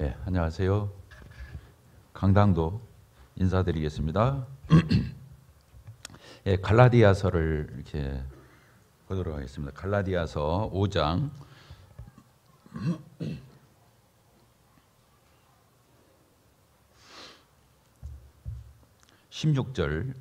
예, 안녕하세요. 강당도 인사드리겠습니다. 예, 갈라디아서를 이렇게 보도록 하겠습니다. 갈라디아서 5장 16절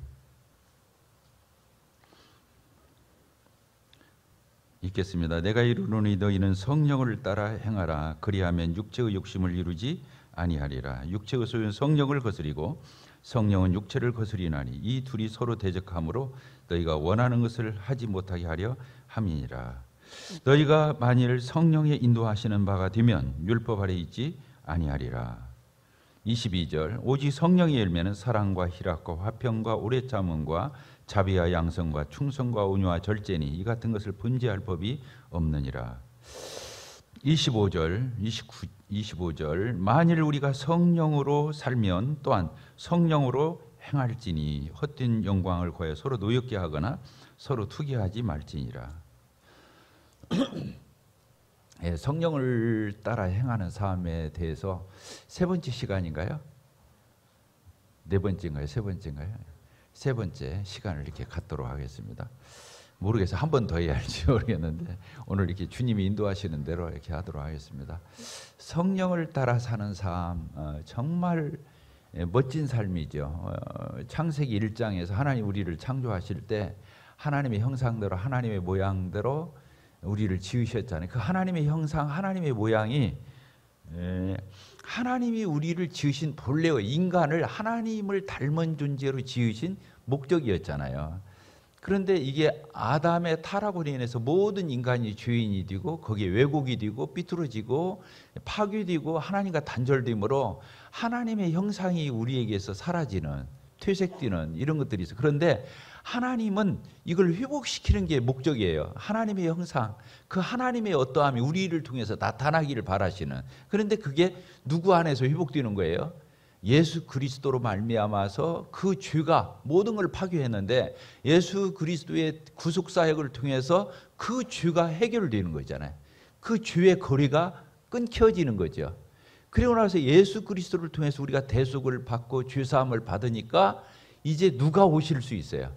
읽겠습니다. 내가 이르노니 너희는 성령을 따라 행하라. 그리하면 육체의 욕심을 이루지 아니하리라. 육체의 소유는 성령을 거스리고 성령은 육체를 거스리나니 이 둘이 서로 대적하므로 너희가 원하는 것을 하지 못하게 하려 함이니라. 너희가 만일 성령의 인도하시는 바가 되면 율법 아래 있지 아니하리라. 22절 오직 성령의 열매는 사랑과 희락과 화평과 오래 참음과 자비와 양성과 충성과 온유와 절제니 이 같은 것을 분지할 법이 없느니라. 25절 만일 우리가 성령으로 살면 또한 성령으로 행할지니 헛된 영광을 구하여 서로 노엽게 하거나 서로 투기하지 말지니라. 예, 성령을 따라 행하는 삶에 대해서 세 번째 시간인가요? 네 번째인가요? 세 번째인가요? 세 번째 시간을 이렇게 갖도록 하겠습니다. 모르겠어요. 한 번 더 해야 할지 모르겠는데 오늘 이렇게 주님이 인도하시는 대로 이렇게 하도록 하겠습니다. 성령을 따라 사는 삶 정말 멋진 삶이죠. 창세기 1장에서 하나님 우리를 창조하실 때 하나님의 형상대로 하나님의 모양대로 우리를 지으셨잖아요. 그 하나님의 형상, 하나님의 모양이 하나님이 우리를 지으신 본래의 인간을 하나님을 닮은 존재로 지으신 목적이었잖아요. 그런데 이게 아담의 타락으로 인해서 모든 인간이 죄인이 되고 거기에 왜곡이 되고 삐뚤어지고 파괴되고 하나님과 단절됨으로 하나님의 형상이 우리에게서 사라지는 퇴색되는 이런 것들이 있어요. 그런데 하나님은 이걸 회복시키는 게 목적이에요. 하나님의 형상, 그 하나님의 어떠함이 우리를 통해서 나타나기를 바라시는. 그런데 그게 누구 안에서 회복되는 거예요? 예수 그리스도로 말미암아서 그 죄가 모든 걸 파괴했는데 예수 그리스도의 구속 사역을 통해서 그 죄가 해결되는 거잖아요. 그 죄의 거리가 끊겨지는 거죠. 그리고 나서 예수 그리스도를 통해서 우리가 대속을 받고 죄 사함을 받으니까 이제 누가 오실 수 있어요?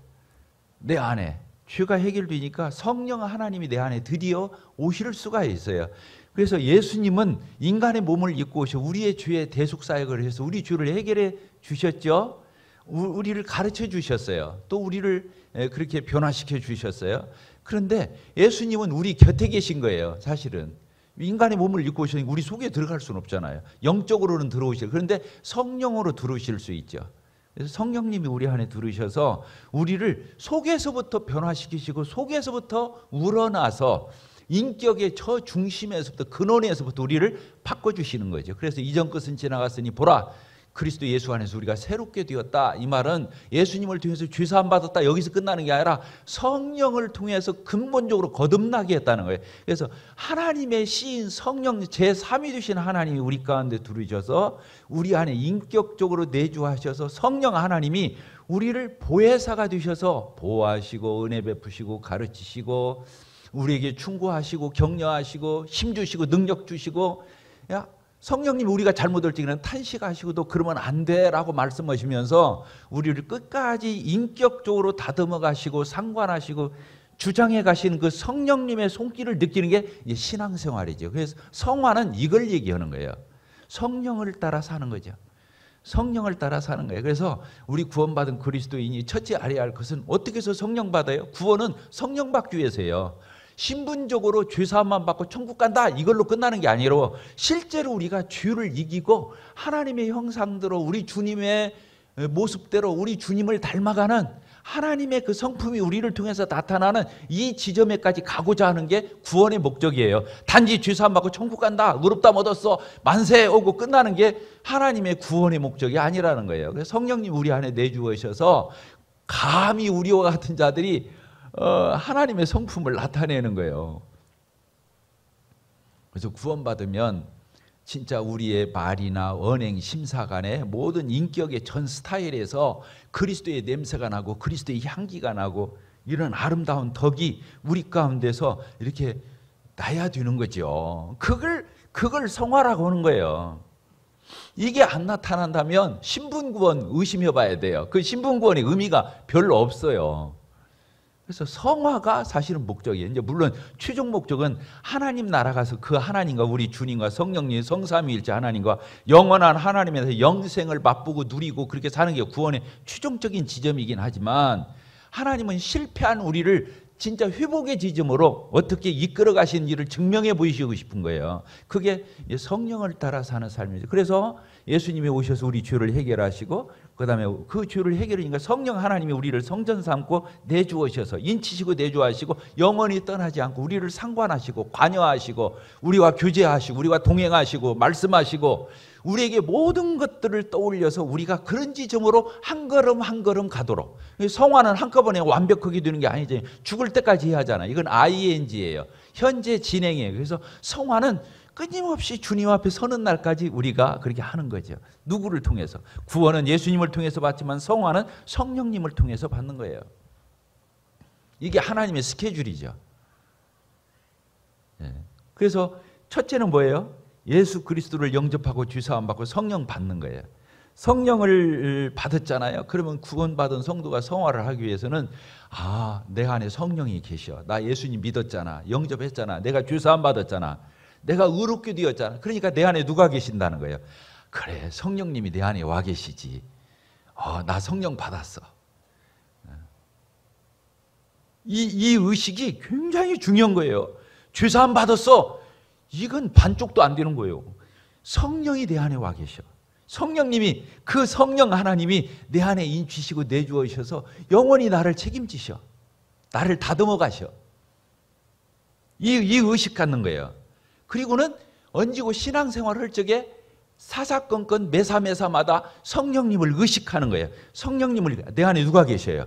내 안에 죄가 해결되니까 성령 하나님이 내 안에 드디어 오실 수가 있어요. 그래서 예수님은 인간의 몸을 입고 오셔 우리의 죄의 대속 사역을 해서 우리 죄를 해결해 주셨죠. 우리를 가르쳐 주셨어요. 또 우리를 그렇게 변화시켜 주셨어요. 그런데 예수님은 우리 곁에 계신 거예요. 사실은 인간의 몸을 입고 오시니 우리 속에 들어갈 수는 없잖아요. 영적으로는 들어오실. 그런데 성령으로 들어오실 수 있죠. 그래서 성령님이 우리 안에 들으셔서 우리를 속에서부터 변화시키시고 속에서부터 우러나서 인격의 저 중심에서부터 근원에서부터 우리를 바꿔주시는 거죠. 그래서 이전 것은 지나갔으니 보라 그리스도 예수 안에서 우리가 새롭게 되었다. 이 말은 예수님을 통해서 죄사함 받았다 여기서 끝나는 게 아니라 성령을 통해서 근본적으로 거듭나게 했다는 거예요. 그래서 하나님의 시인 성령 제3위 되신 하나님이 우리 가운데 들으셔서 우리 안에 인격적으로 내주하셔서 성령 하나님이 우리를 보혜사가 되셔서 보호하시고 은혜 베푸시고 가르치시고 우리에게 충고하시고 격려하시고 힘주시고 능력 주시고 야 성령님 우리가 잘못할 때는 탄식하시고도 그러면 안 돼라고 말씀하시면서 우리를 끝까지 인격적으로 다듬어 가시고 상관하시고 주장해 가시는 그 성령님의 손길을 느끼는 게 신앙생활이죠. 그래서 성화는 이걸 얘기하는 거예요. 성령을 따라 사는 거죠. 성령을 따라 사는 거예요. 그래서 우리 구원받은 그리스도인이 첫째 알아야 할 것은 어떻게 해서 성령 받아요? 구원은 성령 받기 위해서예요. 신분적으로 죄사함만 받고 천국 간다 이걸로 끝나는 게 아니라 실제로 우리가 죄를 이기고 하나님의 형상대로 우리 주님의 모습대로 우리 주님을 닮아가는 하나님의 그 성품이 우리를 통해서 나타나는 이 지점에까지 가고자 하는 게 구원의 목적이에요. 단지 죄사함 받고 천국 간다 의롭다함 얻었어 만세 오고 끝나는 게 하나님의 구원의 목적이 아니라는 거예요. 그래서 성령님 우리 안에 내주셔서 감히 우리와 같은 자들이 하나님의 성품을 나타내는 거예요. 그래서 구원받으면 진짜 우리의 말이나 언행, 심사간에 모든 인격의 전 스타일에서 그리스도의 냄새가 나고 그리스도의 향기가 나고 이런 아름다운 덕이 우리 가운데서 이렇게 나야 되는 거죠. 그걸 성화라고 하는 거예요. 이게 안 나타난다면 신분구원 의심해 봐야 돼요. 그 신분구원의 의미가 별로 없어요. 그래서 성화가 사실은 목적이에요. 이제 물론 최종 목적은 하나님 나라 가서 그 하나님과 우리 주님과 성령님 성삼위일체 하나님과 영원한 하나님에서 영생을 맛보고 누리고 그렇게 사는 게 구원의 최종적인 지점이긴 하지만 하나님은 실패한 우리를 진짜 회복의 지점으로 어떻게 이끌어 가시는지를 증명해 보이시고 싶은 거예요. 그게 성령을 따라 사는 삶이죠. 그래서 예수님이 오셔서 우리 죄를 해결하시고 그다음에 그 죄를 해결하니까 성령 하나님이 우리를 성전 삼고 내주어셔서 인치시고 내주하시고 영원히 떠나지 않고 우리를 상관하시고 관여하시고 우리와 교제하시고 우리와 동행하시고 말씀하시고 우리에게 모든 것들을 떠올려서 우리가 그런 지점으로 한 걸음 한 걸음 가도록. 성화는 한꺼번에 완벽하게 되는 게 아니죠. 죽을 때까지 해야 하잖아요. 이건 ing예요. 현재 진행이에요. 그래서 성화는 끊임없이 주님 앞에 서는 날까지 우리가 그렇게 하는 거죠. 누구를 통해서? 구원은 예수님을 통해서 받지만 성화는 성령님을 통해서 받는 거예요. 이게 하나님의 스케줄이죠. 그래서 첫째는 뭐예요? 예수 그리스도를 영접하고 주사함 받고 성령 받는 거예요. 성령을 받았잖아요. 그러면 구원받은 성도가 성화를 하기 위해서는 내 안에 성령이 계셔. 나 예수님 믿었잖아. 영접했잖아. 내가 주사함 받았잖아. 내가 의롭게 되었잖아. 그러니까 내 안에 누가 계신다는 거예요. 그래, 성령님이 내 안에 와 계시지. 나 성령 받았어. 이 의식이 굉장히 중요한 거예요. 주사함 받았어. 이건 반쪽도 안 되는 거예요. 성령이 내 안에 와 계셔. 성령님이, 그 성령 하나님이 내 안에 인치시고 내주어셔서 영원히 나를 책임지셔. 나를 다듬어 가셔. 이 의식 갖는 거예요. 그리고는 얹고 신앙생활을 할 적에 사사건건 매사매사마다 성령님을 의식하는 거예요. 성령님을, 내 안에 누가 계셔요?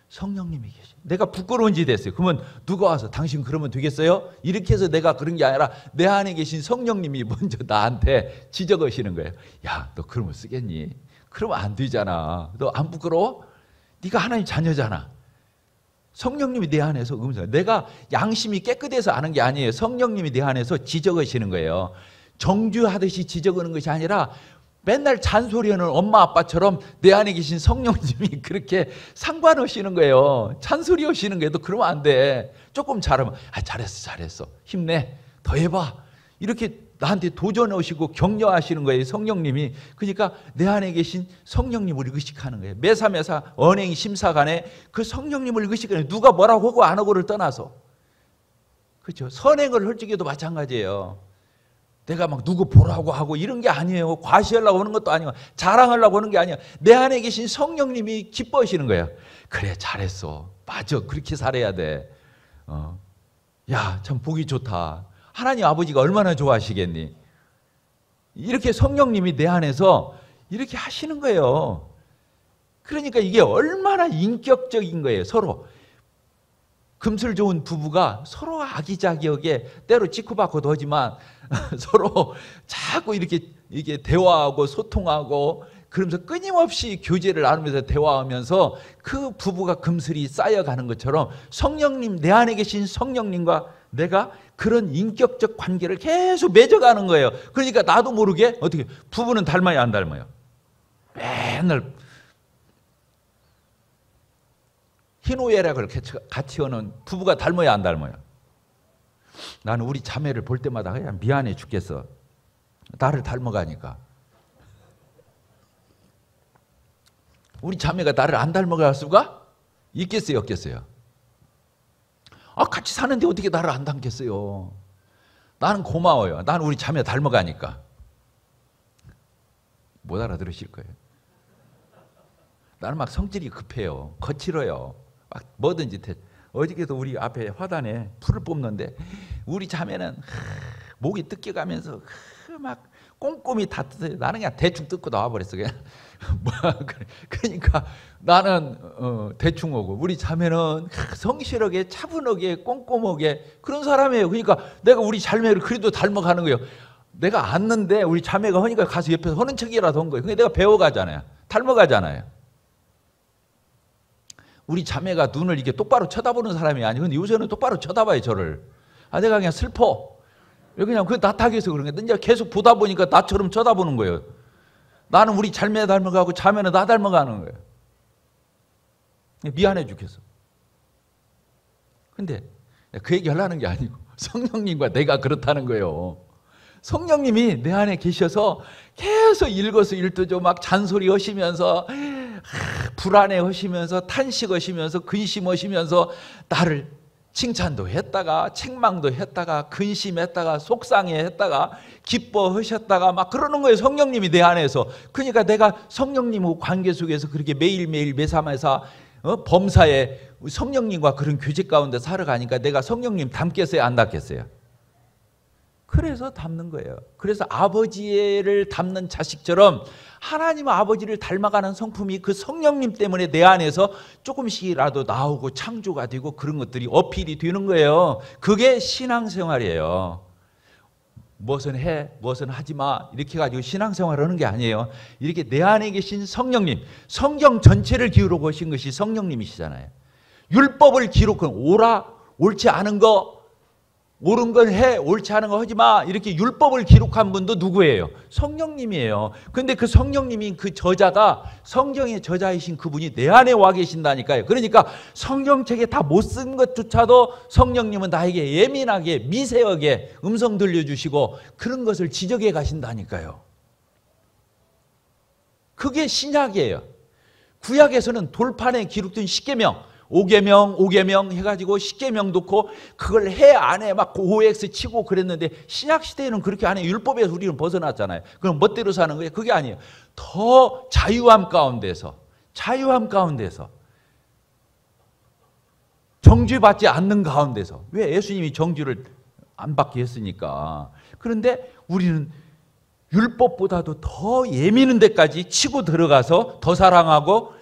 성령님이 계셔. 내가 부끄러운 짓 했어요. 그러면 누가 와서 당신 그러면 되겠어요? 이렇게 해서 내가 그런 게 아니라 내 안에 계신 성령님이 먼저 나한테 지적하시는 거예요. 야, 너 그러면 쓰겠니? 그러면 안 되잖아. 너 안 부끄러워? 네가 하나님 자녀잖아. 성령님이 내 안에서 음성. 내가 양심이 깨끗해서 아는 게 아니에요. 성령님이 내 안에서 지적하시는 거예요. 정죄하듯이 지적하는 것이 아니라 맨날 잔소리하는 엄마 아빠처럼 내 안에 계신 성령님이 그렇게 상관하시는 거예요. 잔소리하시는 거예요. 너 그러면 안 돼. 조금 잘하면 잘했어. 힘내. 더 해봐. 이렇게 나한테 도전하시고 격려하시는 거예요. 성령님이. 그러니까 내 안에 계신 성령님을 의식하는 거예요. 매사매사 언행 심사간에 그 성령님을 의식하는 거예요. 누가 뭐라고 하고 안 하고를 떠나서. 그렇죠. 선행을 할 적에도 마찬가지예요. 내가 막 누구 보라고 하고 이런 게 아니에요. 과시하려고 하는 것도 아니고 자랑하려고 하는 게 아니에요. 내 안에 계신 성령님이 기뻐하시는 거예요. 그래, 잘했어. 맞아. 그렇게 살아야 돼. 야, 참 보기 좋다. 하나님 아버지가 얼마나 좋아하시겠니? 이렇게 성령님이 내 안에서 이렇게 하시는 거예요. 그러니까 이게 얼마나 인격적인 거예요. 서로. 금슬 좋은 부부가 서로 아기자기하게 때로 치고받고도 하지만 서로 자꾸 이렇게 대화하고 소통하고 그러면서 끊임없이 교제를 나누면서 대화하면서 그 부부가 금슬이 쌓여가는 것처럼 성령님, 내 안에 계신 성령님과 내가 그런 인격적 관계를 계속 맺어가는 거예요. 그러니까 나도 모르게 어떻게 부부는 닮아요, 안 닮아요? 맨날 희노애락을 같이 하는 부부가 닮아야 안 닮아요? 나는 우리 자매를 볼 때마다 그냥 미안해 죽겠어. 나를 닮아가니까. 우리 자매가 나를 안 닮아갈 수가 있겠어요, 없겠어요? 같이 사는데 어떻게 나를 안 닮겠어요? 나는 고마워요. 나는 우리 자매 닮아가니까. 못 알아들으실 거예요. 나는 막 성질이 급해요. 거칠어요. 막 뭐든지 어저께도 우리 앞에 화단에 풀을 뽑는데 우리 자매는 목이 뜯겨가면서 막 꼼꼼히 다 뜯어요. 나는 그냥 대충 뜯고 나와버렸어. 그냥. 그러니까 나는 대충 오고 우리 자매는 성실하게 차분하게 꼼꼼하게 그런 사람이에요. 그러니까 내가 우리 자매를 그래도 닮아가는 거예요. 내가 안는데 우리 자매가 하니까 가서 옆에서 하는 척이라도 한 거예요. 근데 내가 배워가잖아요. 닮아가잖아요. 우리 자매가 눈을 이게 똑바로 쳐다보는 사람이 아니고 근데 요새는 똑바로 쳐다봐요, 저를. 내가 그냥 슬퍼. 왜 그냥 그 나타기해서 그런 거야. 이제 계속 보다 보니까 나처럼 쳐다보는 거예요. 나는 우리 잘매 닮아가고 자매는 나 닮아가는 거예요. 미안해 죽겠어. 근데 그 얘기 하려는 게 아니고 성령님과 내가 그렇다는 거예요. 성령님이 내 안에 계셔서 계속 일거수일투족 막 잔소리 하시면서 불안해 하시면서 탄식하시면서 근심하시면서 나를 칭찬도 했다가 책망도 했다가 근심했다가 속상해했다가 기뻐하셨다가 막 그러는 거예요. 성령님이 내 안에서. 그러니까 내가 성령님하고 관계 속에서 그렇게 매일매일 매사매사 범사에 성령님과 그런 교제 가운데 살아가니까 내가 성령님 닮겠어요? 안 닮겠어요? 그래서 닮는 거예요. 그래서 아버지를 닮는 자식처럼 하나님 아버지를 닮아가는 성품이 그 성령님 때문에 내 안에서 조금씩이라도 나오고 창조가 되고 그런 것들이 어필이 되는 거예요. 그게 신앙생활이에요. 무엇은 해, 무엇은 하지 마 이렇게 가지고 신앙생활을 하는 게 아니에요. 이렇게 내 안에 계신 성령님, 성경 전체를 기록하고 오신 것이 성령님이시잖아요. 율법을 기록한 오라, 옳지 않은 거, 옳은 걸 해, 옳지 않은 거 하지 마 이렇게 율법을 기록한 분도 누구예요? 성령님이에요. 근데 그 성령님인 그 저자가 성경의 저자이신 그분이 내 안에 와 계신다니까요. 그러니까 성경책에 다 못 쓴 것조차도 성령님은 나에게 예민하게 미세하게 음성 들려주시고 그런 것을 지적해 가신다니까요. 그게 신약이에요. 구약에서는 돌판에 기록된 십계명 5계명 해가지고 10계명 놓고 그걸 해 안 해 막 OX 치고 그랬는데 신약시대에는 그렇게 안 해. 율법에서 우리는 벗어났잖아요. 그럼 멋대로 사는 거예요? 그게 아니에요. 더 자유함 가운데서 정죄받지 않는 가운데서. 왜? 예수님이 정죄를 안 받게 했으니까. 그런데 우리는 율법보다도 더 예민한 데까지 치고 들어가서 더 사랑하고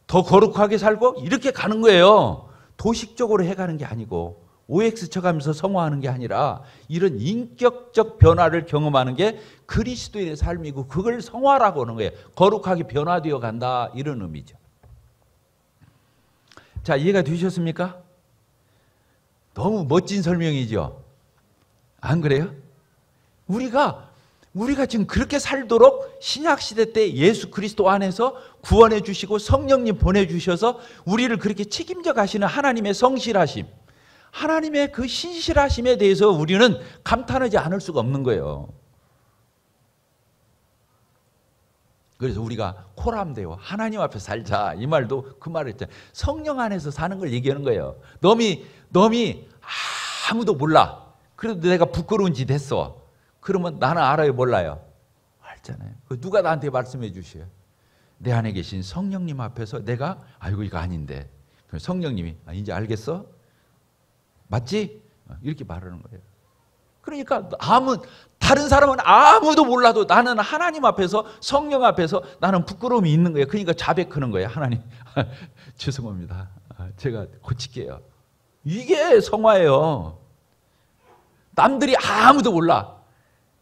더 거룩하게 살고 이렇게 가는 거예요. 도식적으로 해가는 게 아니고 OX 쳐가면서 성화하는 게 아니라 이런 인격적 변화를 경험하는 게 그리스도인의 삶이고 그걸 성화라고 하는 거예요. 거룩하게 변화되어 간다 이런 의미죠. 자, 이해가 되셨습니까? 너무 멋진 설명이죠. 안 그래요? 우리가 지금 그렇게 살도록 신약시대 때 예수 그리스도 안에서 구원해 주시고 성령님 보내주셔서 우리를 그렇게 책임져 가시는 하나님의 성실하심, 하나님의 그 신실하심에 대해서 우리는 감탄하지 않을 수가 없는 거예요. 그래서 우리가 코람데오 하나님 앞에 살자 이 말도 그 말을 했잖아요. 성령 안에서 사는 걸 얘기하는 거예요. 너미 아무도 몰라. 그래도 내가 부끄러운 짓 했어. 그러면 나는 알아요, 몰라요? 알잖아요. 누가 나한테 말씀해 주셔요? 내 안에 계신 성령님 앞에서 내가 아이고 이거 아닌데. 성령님이 이제 알겠어? 맞지? 이렇게 말하는 거예요. 그러니까 다른 사람은 아무도 몰라도 나는 하나님 앞에서 성령 앞에서 나는 부끄러움이 있는 거예요. 그러니까 자백하는 거예요. 하나님 죄송합니다. 제가 고칠게요. 이게 성화예요. 남들이 아무도 몰라.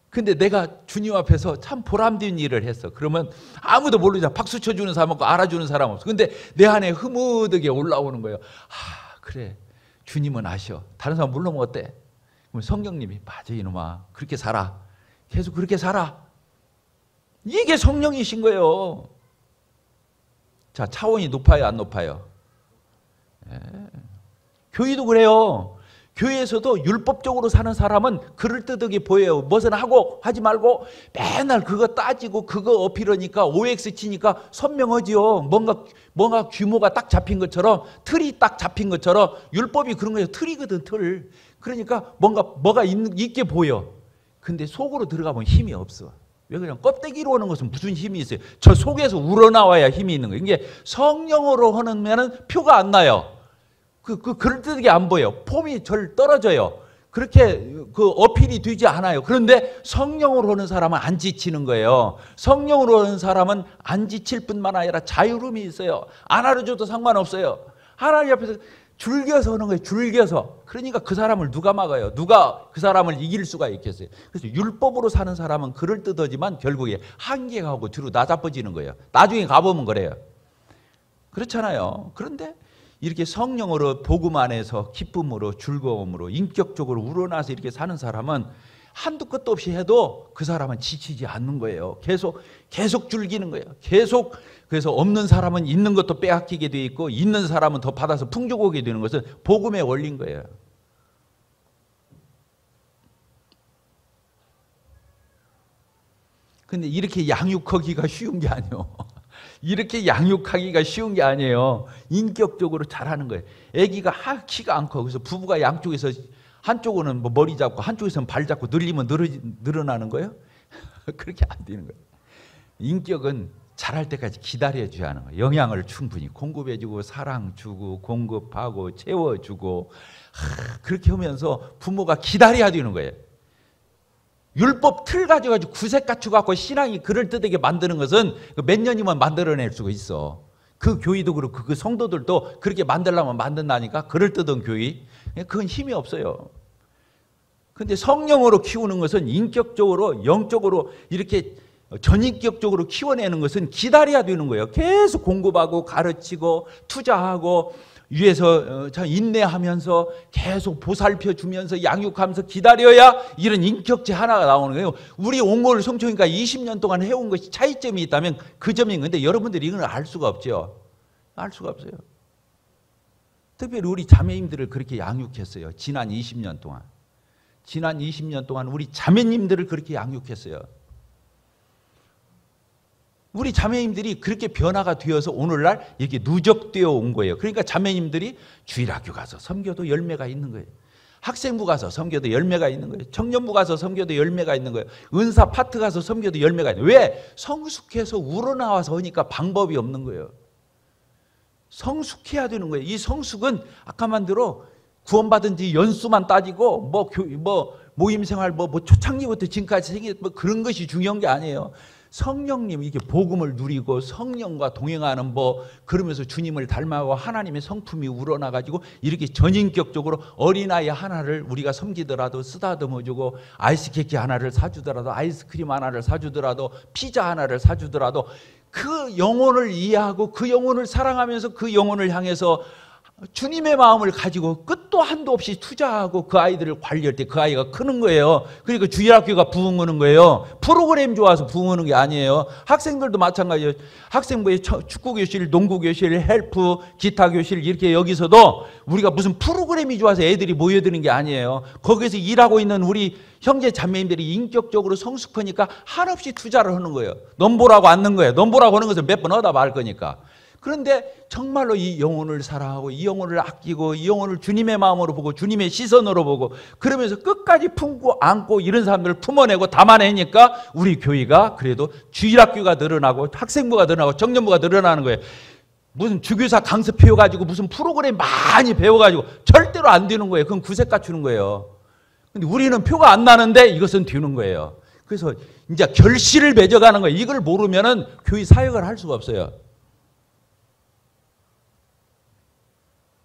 근데 내가 주님 앞에서 참 보람된 일을 했어. 그러면 아무도 모르잖아. 박수 쳐주는 사람 없고 알아주는 사람 없어. 근데 내 안에 흐뭇하게 올라오는 거예요. 그래. 주님은 아셔. 다른 사람 물러면 어때? 그럼 성령님이 맞아 이놈아. 그렇게 살아. 계속 그렇게 살아. 이게 성령이신 거예요. 자, 차원이 높아요, 안 높아요? 교회도 그래요. 교회에서도 율법적으로 사는 사람은 그럴듯하게 보여요. 무엇은 하고 하지 말고 맨날 그거 따지고 그거 어필하니까 OX 치니까 선명하지요. 뭔가 규모가 딱 잡힌 것처럼 틀이 딱 잡힌 것처럼 율법이 그런 거예요. 틀이거든, 틀. 그러니까 뭐가 있게 보여. 근데 속으로 들어가면 힘이 없어. 왜 그냥 껍데기로 오는 것은 무슨 힘이 있어요? 저 속에서 우러나와야 힘이 있는 거예요. 이게 성령으로 하면은 표가 안 나요. 그럴듯하게 안 보여. 폼이 절 떨어져요. 그렇게 어필이 되지 않아요. 그런데 성령으로 오는 사람은 안 지치는 거예요. 성령으로 오는 사람은 안 지칠 뿐만 아니라 자유로움이 있어요. 안 알아줘도 상관없어요. 하나님 앞에서 줄겨서 오는 거예요. 줄겨서. 그러니까 그 사람을 누가 막아요? 누가 그 사람을 이길 수가 있겠어요? 그래서 율법으로 사는 사람은 그럴듯하지만 결국에 한계가 오고 뒤로 낮아버지는 거예요. 나중에 가보면 그래요. 그렇잖아요. 그런데 이렇게 성령으로 복음 안에서 기쁨으로 즐거움으로 인격적으로 우러나서 이렇게 사는 사람은 한두 끝도 없이 해도 그 사람은 지치지 않는 거예요. 계속 즐기는 거예요. 계속. 그래서 없는 사람은 있는 것도 빼앗기게 돼 있고 있는 사람은 더 받아서 풍족하게 되는 것은 복음의 원리인 거예요. 근데 이렇게 양육하기가 쉬운 게 아니에요. 이렇게 양육하기가 쉬운 게 아니에요. 인격적으로 잘하는 거예요. 아기가 키가 안 커. 그래서 부부가 양쪽에서 한쪽은 뭐 머리 잡고 한쪽에서는 발 잡고 늘리면 늘어나는 거예요? 그렇게 안 되는 거예요. 인격은 자랄 때까지 기다려줘야 하는 거예요. 영양을 충분히 공급해주고 사랑 주고 공급하고 채워주고 그렇게 하면서 부모가 기다려야 되는 거예요. 율법 틀 가지고 구색 갖추고 신앙이 그럴듯하게 만드는 것은 몇 년이면 만들어낼 수가 있어. 그 교회도 그렇고 그 성도들도 그렇게 만들려면 만든다니까. 그럴듯한 교회. 그건 힘이 없어요. 근데 성령으로 키우는 것은 인격적으로 영적으로 이렇게 전인격적으로 키워내는 것은 기다려야 되는 거예요. 계속 공급하고 가르치고 투자하고 위에서 인내하면서 계속 보살펴 주면서 양육하면서 기다려야 이런 인격체 하나가 나오는 거예요. 우리 옹골 성촌이니까 20년 동안 해온 것이 차이점이 있다면 그 점인 건데 여러분들이 이걸 알 수가 없죠. 알 수가 없어요. 특별히 우리 자매님들을 그렇게 양육했어요. 지난 20년 동안. 지난 20년 동안 우리 자매님들을 그렇게 양육했어요. 우리 자매님들이 그렇게 변화가 되어서 오늘날 이렇게 누적되어 온 거예요. 그러니까 자매님들이 주일학교 가서 섬겨도 열매가 있는 거예요. 학생부 가서 섬겨도 열매가 있는 거예요. 청년부 가서 섬겨도 열매가 있는 거예요. 은사 파트 가서 섬겨도 열매가 있는 거예요. 왜? 성숙해서 우러나와서 하니까 방법이 없는 거예요. 성숙해야 되는 거예요. 이 성숙은 아까 만대로 구원받은 지 연수만 따지고 모임생활 초창기부터 지금까지 생긴 그런 것이 중요한 게 아니에요. 성령님 이게 복음을 누리고 성령과 동행하는 그러면서 주님을 닮아가고 하나님의 성품이 우러나가지고 이렇게 전인격적으로 어린아이 하나를 우리가 섬기더라도 쓰다듬어주고 아이스케이크 하나를 사주더라도 아이스크림 하나를 사주더라도 피자 하나를 사주더라도 그 영혼을 이해하고 그 영혼을 사랑하면서 그 영혼을 향해서 주님의 마음을 가지고 끝도 한도 없이 투자하고 그 아이들을 관리할 때 그 아이가 크는 거예요. 그러니까 주일학교가 부흥하는 거예요. 프로그램 좋아서 부흥하는 게 아니에요. 학생들도 마찬가지예요. 학생부에 축구교실, 농구교실, 헬프, 기타교실 이렇게 여기서도 우리가 무슨 프로그램이 좋아서 애들이 모여드는 게 아니에요. 거기서 일하고 있는 우리 형제 자매님들이 인격적으로 성숙하니까 한없이 투자를 하는 거예요. 넘보라고 앉는 거예요. 넘보라고 하는 것은 몇 번 하다 말 거니까. 그런데 정말로 이 영혼을 사랑하고 이 영혼을 아끼고 이 영혼을 주님의 마음으로 보고 주님의 시선으로 보고 그러면서 끝까지 품고 안고 이런 사람들을 품어내고 담아내니까 우리 교회가 그래도 주일학교가 늘어나고 학생부가 늘어나고 청년부가 늘어나는 거예요. 무슨 주교사 강습 배워가지고 무슨 프로그램 많이 배워가지고 절대로 안 되는 거예요. 그건 구색 갖추는 거예요. 근데 우리는 표가 안 나는데 이것은 되는 거예요. 그래서 이제 결실을 맺어가는 거예요. 이걸 모르면은 교회 사역을 할 수가 없어요.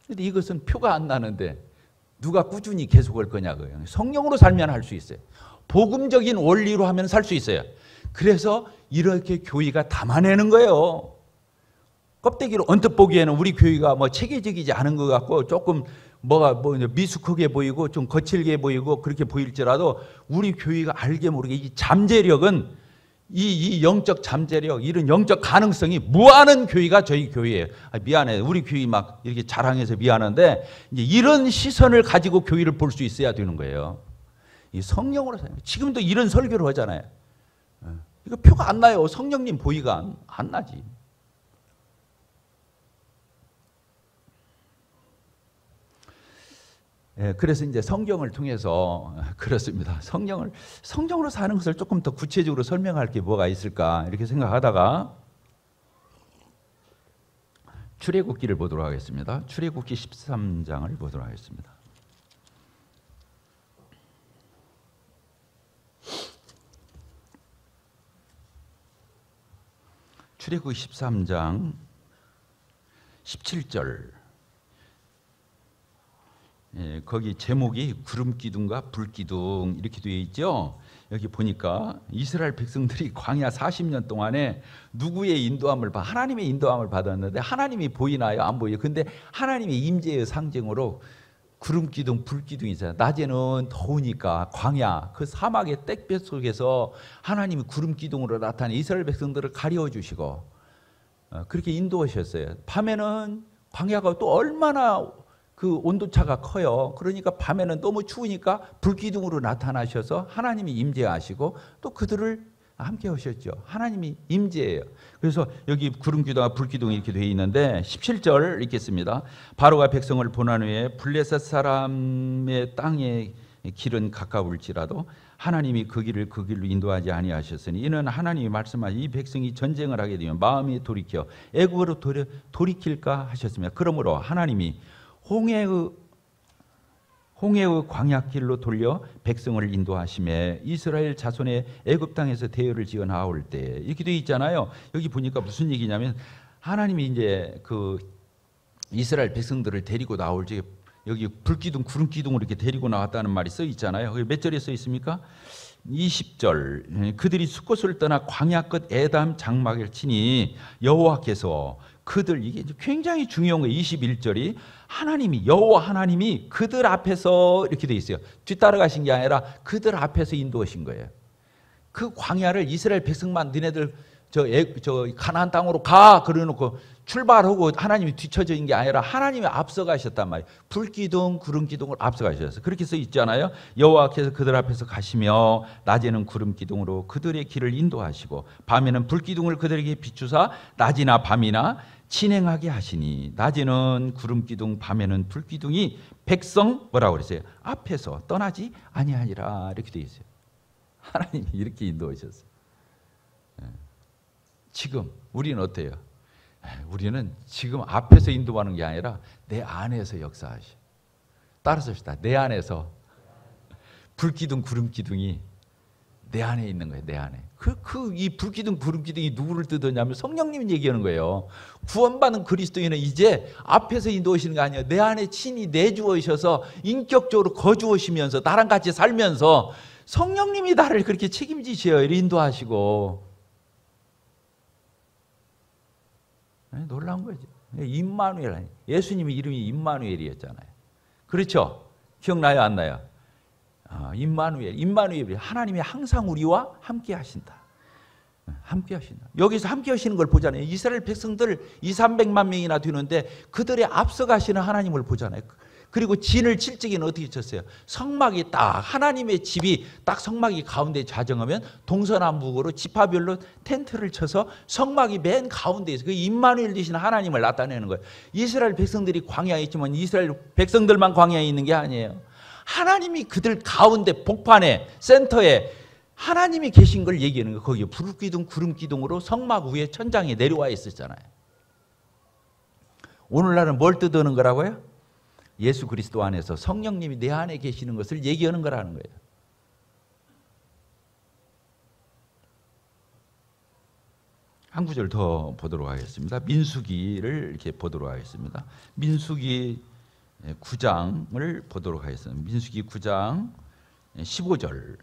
근데 이것은 표가 안 나는데 누가 꾸준히 계속할 거냐고요. 성령으로 살면 할 수 있어요. 복음적인 원리로 하면 살 수 있어요. 그래서 이렇게 교회가 담아내는 거예요. 껍데기로 언뜻 보기에는 우리 교회가 체계적이지 않은 것 같고 조금 미숙하게 보이고 좀 거칠게 보이고 그렇게 보일지라도 우리 교회가 알게 모르게 이 잠재력은 이 영적 잠재력, 이런 영적 가능성이 무한한 교회가 저희 교회예요. 미안해. 우리 교회 막 이렇게 자랑해서 미안한데 이제 이런 시선을 가지고 교회를 볼 수 있어야 되는 거예요. 이 성령으로 살아요. 지금도 이런 설교를 하잖아요. 이거 표가 안 나요. 성령님 보이가 안 나지. 그래서 이제 성경을 통해서 그렇습니다. 성령으로 사는 것을 조금 더 구체적으로 설명할 게 뭐가 있을까 이렇게 생각하다가 출애굽기를 보도록 하겠습니다. 출애굽기 13장을 보도록 하겠습니다. 출애굽기 13장 17절. 거기 제목이 구름기둥과 불기둥 이렇게 되어 있죠. 여기 보니까 이스라엘 백성들이 광야 40년 동안에 누구의 인도함을 하나님의 인도함을 받았는데 하나님이 보이나요? 안 보여요. 근데 하나님의 임재의 상징으로 구름 기둥, 불 기둥이잖아요. 낮에는 더우니까 광야, 그 사막의 땡볕 속에서 하나님이 구름 기둥으로 나타내 이스라엘 백성들을 가려 주시고 그렇게 인도하셨어요. 밤에는 광야가 또 얼마나 그 온도차가 커요. 그러니까 밤에는 너무 추우니까 불기둥으로 나타나셔서 하나님이 임재하시고 또 그들을 함께 하셨죠. 하나님이 임재예요. 그래서 여기 구름기둥과 불기둥이 이렇게 되어 있는데 17절 읽겠습니다. 바로가 백성을 보낸 후에 블레셋 사람의 땅의 길은 가까울지라도 하나님이 그 길로 인도하지 아니하셨으니 이는 하나님이 말씀하신 이 백성이 전쟁을 하게 되면 마음이 돌이켜 애굽으로 돌이킬까 하셨습니다. 그러므로 하나님이 홍해의 광야길로 돌려 백성을 인도하심에 이스라엘 자손의 애굽 땅에서 대열을 지어 나올 때 이렇게 되어 있잖아요. 여기 보니까 무슨 얘기냐면 하나님이 이제 그 이스라엘 백성들을 데리고 나올 때 여기 불기둥, 구름기둥으로 이렇게 데리고 나왔다는 말이 써 있잖아요. 몇 절에 써 있습니까? 20절 그들이 숫곳을 떠나 광야 끝 에담 장막을 치니 여호와께서 그들 이게 굉장히 중요한 거예요. 21절이 하나님이 여호와 하나님이 그들 앞에서 이렇게 돼 있어요. 뒤따라가신 게 아니라 그들 앞에서 인도하신 거예요. 그 광야를 이스라엘 백성만 너네들 저 가나안 땅으로 가 그러놓고 출발하고 하나님이 뒤처진 게 아니라 하나님이 앞서가셨단 말이에요. 불기둥, 구름기둥을 앞서가셨어요. 그렇게 써 있잖아요. 여호와께서 그들 앞에서 가시며 낮에는 구름기둥으로 그들의 길을 인도하시고 밤에는 불기둥을 그들에게 비추사 낮이나 밤이나 진행하게 하시니 낮에는 구름기둥 밤에는 불기둥이 백성 뭐라고 그랬어요? 앞에서 떠나지 아니하니라 이렇게 되어 있어요. 하나님이 이렇게 인도하셨어요. 지금 우리는 어때요? 우리는 지금 앞에서 인도하는 게 아니라 내 안에서 역사하셔. 따라서 합시다. 내 안에서 불기둥 구름기둥이 내 안에 있는 거예요. 내 안에. 이 불기둥 구름기둥이 누구를 뜻하냐면 성령님이 얘기하는 거예요. 구원받은 그리스도인은 이제 앞에서 인도하시는 게 아니에요. 내 안에 친히 내주어셔서 인격적으로 거주하시면서 나랑 같이 살면서 성령님이 나를 그렇게 책임지셔요. 인도하시고. 놀라운 거죠. 임마누엘, 예수님의 이름이 임마누엘이었잖아요. 그렇죠? 기억나요? 안 나요? 임마누엘이 하나님이 항상 우리와 함께 하신다. 함께 하신다. 여기서 함께 하시는 걸 보잖아요. 이스라엘 백성들 200~300만 명이나 되는데 그들의 앞서가시는 하나님을 보잖아요. 그리고 진을 칠 적에는 어떻게 쳤어요? 성막이 딱 하나님의 집이 딱 성막이 가운데 좌정하면 동서남북으로 지파별로 텐트를 쳐서 성막이 맨 가운데에서 그 임마누엘 되신 하나님을 나타내는 거예요. 이스라엘 백성들이 광야에 있지만 이스라엘 백성들만 광야에 있는 게 아니에요. 하나님이 그들 가운데 복판에 센터에 하나님이 계신 걸 얘기하는 거예요. 거기 불기둥 구름기둥으로 성막 위에 천장에 내려와 있었잖아요. 오늘날은 뭘 뜻하는 거라고요? 예수 그리스도 안에서 성령님이 내 안에 계시는 것을 얘기하는 거라는 거예요. 한 구절 더 보도록 하겠습니다. 민수기를 이렇게 보도록 하겠습니다. 민수기 9장을 보도록 하겠습니다. 민수기 9장 15절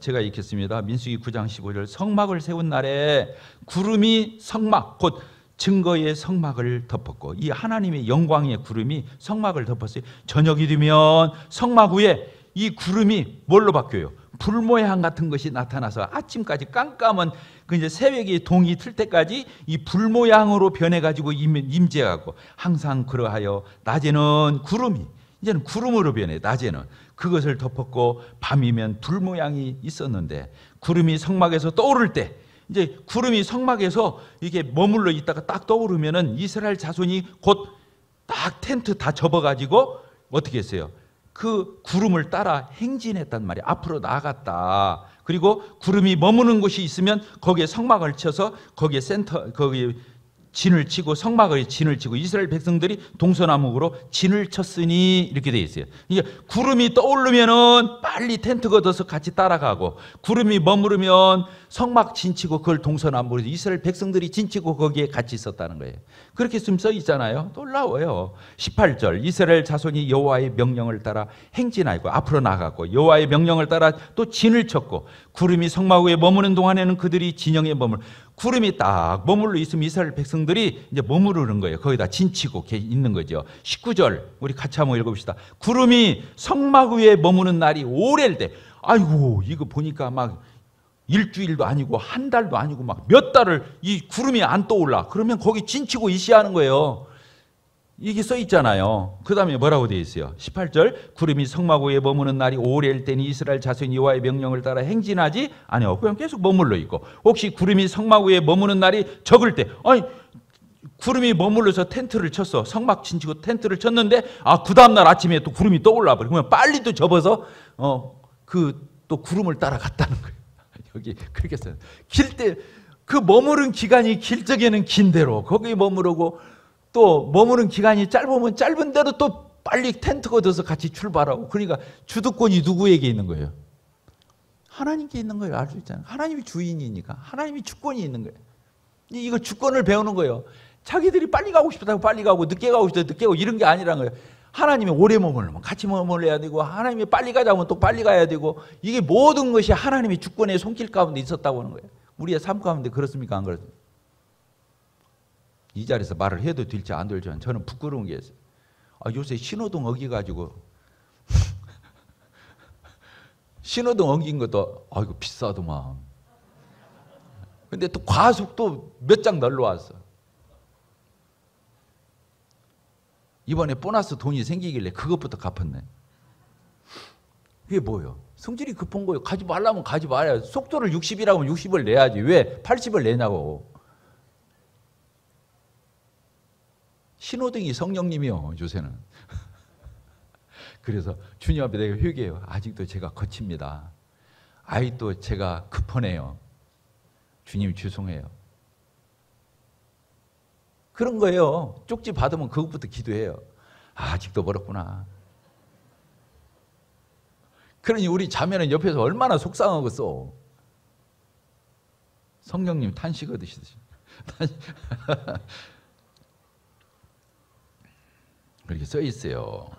제가 읽겠습니다. 민수기 9장 15절 성막을 세운 날에 구름이 성막 곧 증거의 성막을 덮었고 이 하나님의 영광의 구름이 성막을 덮었어요. 저녁이 되면 성막 위에 이 구름이 뭘로 바뀌어요? 불 모양 같은 것이 나타나서 아침까지 깜깜한 그 이제 새벽에 동이 틀 때까지 이 불 모양으로 변해가지고 임재하고 항상 그러하여 낮에는 구름이 이제는 구름으로 변해. 낮에는 그것을 덮었고 밤이면 불 모양이 있었는데 구름이 성막에서 떠오를 때 이제 구름이 성막에서 이게 머물러 있다가 딱 떠오르면은 이스라엘 자손이 곧 딱 텐트 다 접어가지고 어떻게 했어요? 그 구름을 따라 행진했단 말이에요. 앞으로 나아갔다. 그리고 구름이 머무는 곳이 있으면 거기에 성막을 쳐서 거기에 거기에 진을 치고 성막에 진을 치고 이스라엘 백성들이 동서남북으로 진을 쳤으니 이렇게 돼 있어요. 이게 구름이 떠오르면은 빨리 텐트 걷어서 같이 따라가고 구름이 머무르면 성막 진치고 그걸 동서남북으로 이스라엘 백성들이 진치고 거기에 같이 있었다는 거예요. 그렇게 좀 써 있잖아요. 놀라워요. 18절 이스라엘 자손이 여호와의 명령을 따라 행진하고 앞으로 나가고 여호와의 명령을 따라 또 진을 쳤고 구름이 성막 위에 머무는 동안에는 그들이 진영에 머물 구름이 딱 머물러 있으면 이스라엘 백성들이 이제 머무르는 거예요. 거기다 진치고 있는 거죠. 19절 우리 같이 한번 읽어봅시다. 구름이 성막 위에 머무는 날이 오래일 때, 아이고 이거 보니까 막 일주일도 아니고 한 달도 아니고 막 몇 달을 이 구름이 안 떠올라. 그러면 거기 진치고 있어야 하는 거예요. 이게 써 있잖아요. 그 다음에 뭐라고 되어 있어요? 18절 구름이 성막 위에 머무는 날이 오래일 때니 이스라엘 자손이 여호와의 명령을 따라 행진하지 아니하고 그냥 계속 머물러 있고, 혹시 구름이 성막 위에 머무는 날이 적을 때, 아니 구름이 머물러서 텐트를 쳤어. 성막 진치고 텐트를 쳤는데 그 다음날 아침에 또 구름이 떠올라 버려. 그러면 빨리 또 접어서 또 구름을 따라갔다는 거예요. 여기 그렇게 써요. 길 때 그 머무른 기간이 길 적에는 긴 대로 거기 머무르고, 또 머무는 기간이 짧으면 짧은 대로 또 빨리 텐트 걷어서 같이 출발하고. 그러니까 주도권이 누구에게 있는 거예요? 하나님께 있는 거예요. 알 수 있잖아요. 하나님이 주인이니까 하나님이 주권이 있는 거예요. 이거 주권을 배우는 거예요. 자기들이 빨리 가고 싶다고 빨리 가고 늦게 가고 싶다고 늦게 가고 이런 게 아니라는 거예요. 하나님이 오래 머물면 같이 머물러야 되고, 하나님이 빨리 가자면 또 빨리 가야 되고, 이게 모든 것이 하나님의 주권의 손길 가운데 있었다고 하는 거예요. 우리의 삶 가운데 그렇습니까? 안 그렇습니까? 이 자리에서 말을 해도 될지 안 될지 저는 부끄러운 게 있어요. 요새 신호등 어기가지고 신호등 어긴 것도 아이고 비싸더만. 근데 또 과속도 몇 장 날라왔어. 이번에 보너스 돈이 생기길래 그것부터 갚았네. 이게 뭐예요? 성질이 급한 거예요. 가지 말라면 가지 말아야. 속도를 60이라고 하면 60을 내야지. 왜 80을 내냐고. 신호등이 성령님이요, 요새는. 그래서 주님 앞에 내가 회개해요. 아직도 제가 거칩니다. 아직도 제가 급하네요. 주님 죄송해요. 그런 거예요. 쪽지 받으면 그것부터 기도해요. 아직도 멀었구나. 그러니 우리 자매는 옆에서 얼마나 속상하겠어. 성령님 탄식 얻으시듯이. 그렇게 써 있어요.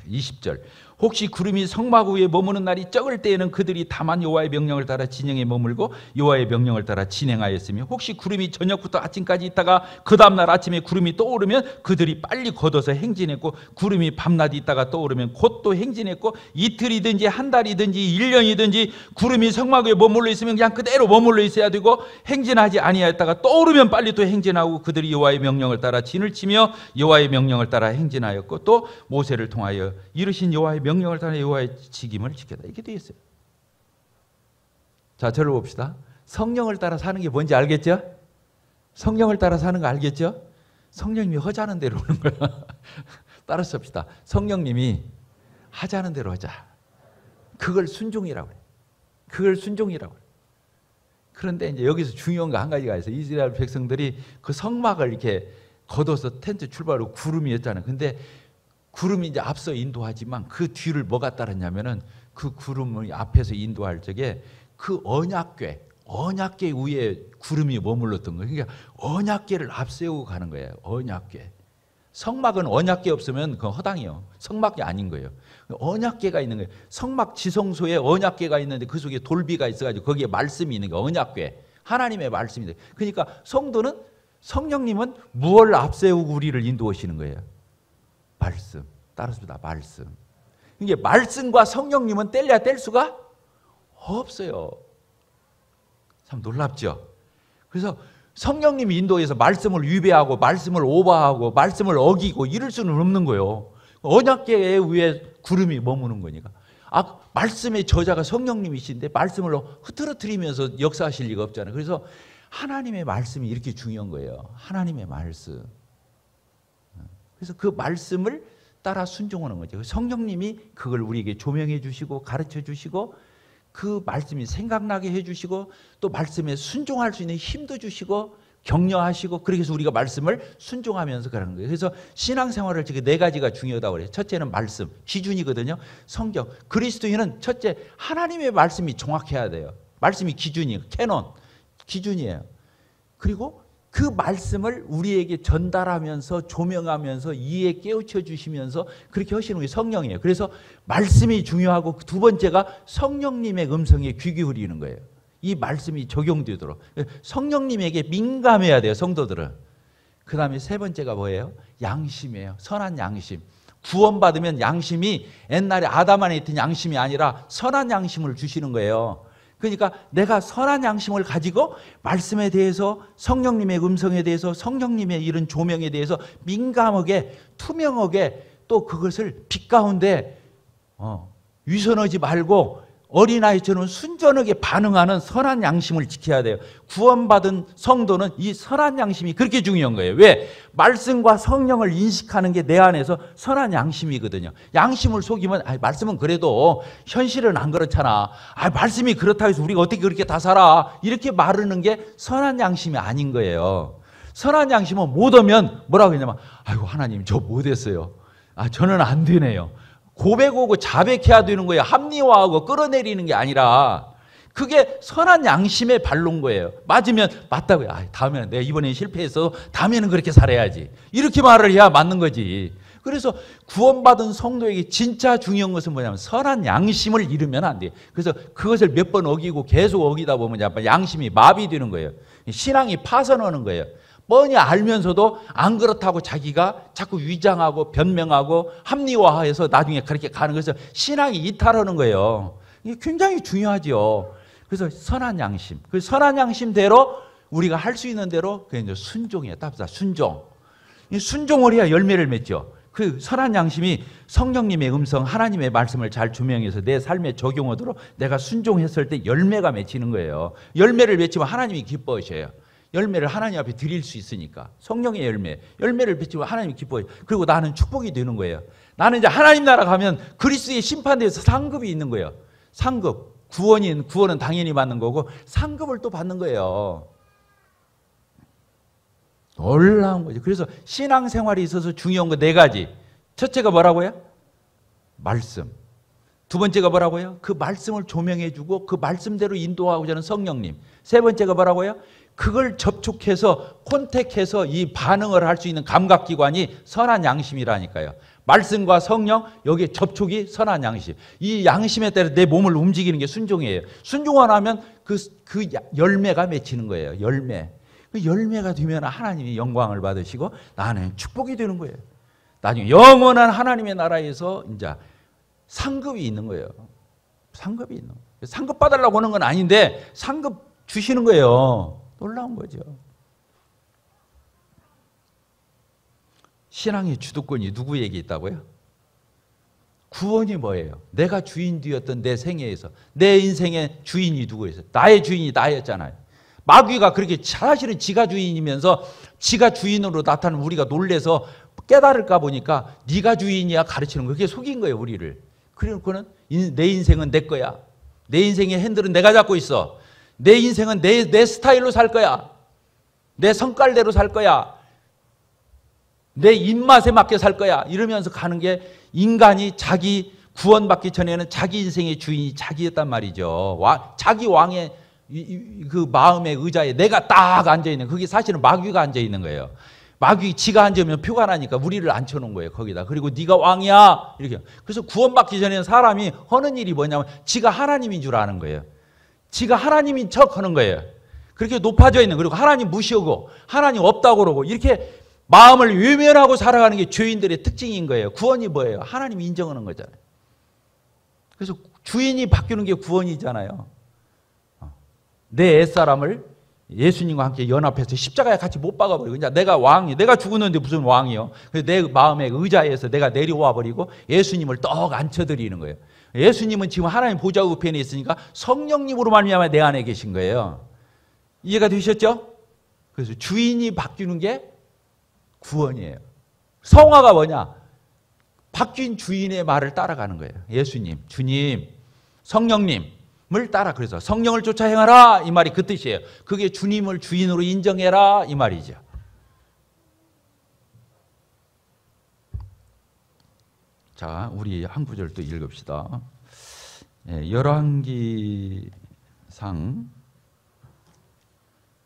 20절. 혹시 구름이 성막 위에 머무는 날이 적을 때에는 그들이 다만 여호와의 명령을 따라 진영에 머물고 여호와의 명령을 따라 진행하였으며, 혹시 구름이 저녁부터 아침까지 있다가 그 다음날 아침에 구름이 떠오르면 그들이 빨리 걷어서 행진했고, 구름이 밤낮 있다가 떠오르면 곧 또 행진했고, 이틀이든지 한 달이든지 1년이든지 구름이 성막 위에 머물러 있으면 그냥 그대로 머물러 있어야 되고, 행진하지 아니하였다가 떠오르면 빨리 또 행진하고, 그들이 여호와의 명령을 따라 진을 치며 여호와의 명령을 따라 행진하였고, 또 모세를 통하여 이르신 여호와의 명령을 따라 여호와의 직임을 지켰다. 이렇게 되어 있어요. 자, 저를 봅시다. 성령을 따라 사는 게 뭔지 알겠죠? 성령을 따라 사는 거 알겠죠? 성령님이 하자는 대로 오는 거야. 따라서 합시다. 성령님이 하자는 대로 하자. 그걸 순종이라고 해요. 그걸 순종이라고 해요. 그런데 이제 여기서 중요한 거 한 가지가 있어요. 이스라엘 백성들이 그 성막을 이렇게 걷어서 텐트 출발하고 구름이었잖아요. 근데 구름이 이제 앞서 인도하지만 그 뒤를 뭐가 따랐냐면은, 그 구름을 앞에서 인도할 적에 그 언약궤 위에 구름이 머물렀던 거예요. 그러니까 언약궤를 앞세우고 가는 거예요. 언약궤. 성막은 언약궤 없으면 그건 허당이요. 성막이 아닌 거예요. 언약궤가 있는 거예요. 성막 지성소에 언약궤가 있는데 그 속에 돌비가 있어가지고 거기에 말씀이 있는 거예요. 언약궤. 하나님의 말씀이. 그러니까 성도는, 성령님은 무엇을 앞세우고 우리를 인도하시는 거예요? 말씀. 따라습니다. 말씀. 이게 말씀과 성령님은 뗄래야 뗄 수가 없어요. 참 놀랍죠? 그래서 성령님이 인도해서 말씀을 위배하고 말씀을 오버하고 말씀을 어기고 이럴 수는 없는 거예요. 언약궤 위에 구름이 머무는 거니까. 말씀의 저자가 성령님이신데 말씀을 흐트러뜨리면서 역사하실 리가 없잖아요. 그래서 하나님의 말씀이 이렇게 중요한 거예요. 하나님의 말씀. 그래서 그 말씀을 따라 순종하는 거죠. 성령님이 그걸 우리에게 조명해 주시고 가르쳐 주시고, 그 말씀이 생각나게 해 주시고, 또 말씀에 순종할 수 있는 힘도 주시고 격려하시고, 그렇게 해서 우리가 말씀을 순종하면서 가는 거예요. 그래서 신앙생활을 지금 4가지가 중요하다고 그래요. 첫째는 말씀, 기준이거든요. 성경. 그리스도인은 첫째 하나님의 말씀이 정확해야 돼요. 말씀이 기준이에요. 캐논, 기준이에요. 그리고 그 말씀을 우리에게 전달하면서 조명하면서 이해에 깨우쳐 주시면서 그렇게 하시는 게 성령이에요. 그래서 말씀이 중요하고, 두 번째가 성령님의 음성에 귀 기울이는 거예요. 이 말씀이 적용되도록 성령님에게 민감해야 돼요, 성도들은. 그 다음에 세 번째가 뭐예요? 양심이에요. 선한 양심. 구원받으면 양심이 옛날에 아담 안에 있던 양심이 아니라 선한 양심을 주시는 거예요. 그러니까 내가 선한 양심을 가지고 말씀에 대해서, 성령님의 음성에 대해서, 성령님의 이런 조명에 대해서 민감하게, 투명하게, 또 그것을 빛 가운데 위선하지 말고 어린아이처럼 순전하게 반응하는 선한 양심을 지켜야 돼요. 구원받은 성도는 이 선한 양심이 그렇게 중요한 거예요. 왜? 말씀과 성령을 인식하는 게 내 안에서 선한 양심이거든요. 양심을 속이면 말씀은 그래도 현실은 안 그렇잖아. 말씀이 그렇다 해서 우리가 어떻게 그렇게 다 살아. 이렇게 말하는 게 선한 양심이 아닌 거예요. 선한 양심은 못 오면 뭐라고 했냐면 아이고 하나님 저 못했어요. 저는 안 되네요. 고백하고 자백해야 되는 거예요. 합리화하고 끌어내리는 게 아니라 그게 선한 양심의 발로인 거예요. 맞으면 맞다고요. 다음에는 내가 이번에 실패해서 다음에는 그렇게 살아야지. 이렇게 말을 해야 맞는 거지. 그래서 구원받은 성도에게 진짜 중요한 것은 뭐냐면 선한 양심을 잃으면 안 돼요. 그래서 그것을 몇 번 어기고 계속 어기다 보면 양심이 마비되는 거예요. 신앙이 파선하는 거예요. 뻔히 알면서도 안 그렇다고 자기가 자꾸 위장하고 변명하고 합리화해서 나중에 그렇게 가는 것에서 신앙이 이탈하는 거예요. 이게 굉장히 중요하죠. 그래서 선한 양심, 그 선한 양심대로 우리가 할 수 있는 대로 그게 이제 순종이에요. 답사 순종. 순종을 해야 열매를 맺죠. 그 선한 양심이 성령님의 음성, 하나님의 말씀을 잘 조명해서 내 삶에 적용하도록 내가 순종했을 때 열매가 맺히는 거예요. 열매를 맺히면 하나님이 기뻐하셔요. 열매를 하나님 앞에 드릴 수 있으니까. 성령의 열매를 맺히면 하나님이 기뻐해요. 그리고 나는 축복이 되는 거예요. 나는 이제 하나님 나라 가면 그리스도의 심판대에서 상급이 있는 거예요. 상급. 구원은 당연히 받는 거고 상급을 또 받는 거예요. 놀라운 거죠. 그래서 신앙생활에 있어서 중요한 거 4가지. 첫째가 뭐라고요? 말씀. 두 번째가 뭐라고요? 그 말씀을 조명해주고 그 말씀대로 인도하고자 하는 성령님. 세 번째가 뭐라고요? 그걸 접촉해서 콘택해서 이 반응을 할 수 있는 감각기관이 선한 양심이라니까요. 말씀과 성령, 여기에 접촉이 선한 양심. 이 양심에 따라 내 몸을 움직이는 게 순종이에요. 순종을 하면 그 열매가 맺히는 거예요. 열매. 그 열매가 되면 하나님이 영광을 받으시고 나는 축복이 되는 거예요. 나중에 영원한 하나님의 나라에서 이제 상급이 있는 거예요. 상급이 있는 거예요. 상급 받으려고 하는 건 아닌데 상급 주시는 거예요. 놀라운 거죠. 신앙의 주도권이 누구에게 있다고요? 구원이 뭐예요? 내가 주인 되었던 내 생애에서 내 인생의 주인이 누구였어요? 나의 주인이 나였잖아요. 마귀가 그렇게 사실은 지가 주인이면서 지가 주인으로 나타나는 우리가 놀래서 깨달을까 보니까 네가 주인이야 가르치는 거. 그게 속인 거예요, 우리를. 그러고는 내 인생은 내 거야. 내 인생의 핸들은 내가 잡고 있어. 내 인생은 내 스타일로 살 거야. 내 성깔대로 살 거야. 내 입맛에 맞게 살 거야. 이러면서 가는 게 인간이 자기 구원받기 전에는 자기 인생의 주인이 자기였단 말이죠. 자기 왕의 그 마음의 의자에 내가 딱 앉아있는, 그게 사실은 마귀가 앉아있는 거예요. 마귀 지가 앉으면 표가 나니까 우리를 앉혀놓은 거예요, 거기다. 그리고 네가 왕이야 이렇게. 그래서 구원받기 전에는 사람이 하는 일이 뭐냐면 지가 하나님인 줄 아는 거예요. 지가 하나님인 척 하는 거예요. 그렇게 높아져 있는, 그리고 하나님 무시하고 하나님 없다고 그러고 이렇게 마음을 외면하고 살아가는 게 죄인들의 특징인 거예요. 구원이 뭐예요? 하나님 인정하는 거잖아요. 그래서 주인이 바뀌는 게 구원이잖아요. 내 옛사람을 예수님과 함께 연합해서 십자가에 같이 못 박아버리고 이제 내가 왕이, 내가 죽었는데 무슨 왕이요? 그래서 내 마음의 의자에서 내가 내려와 버리고 예수님을 떡 앉혀드리는 거예요. 예수님은 지금 하나님 보좌 우편에 있으니까 성령님으로 말미암아 내 안에 계신 거예요. 이해가 되셨죠? 그래서 주인이 바뀌는 게 구원이에요. 성화가 뭐냐? 바뀐 주인의 말을 따라가는 거예요. 예수님, 주님, 성령님을 따라. 그래서 성령을 쫓아 행하라 이 말이 그 뜻이에요. 그게 주님을 주인으로 인정해라 이 말이죠. 자, 우리 한 구절 또 읽읍시다. 열왕기상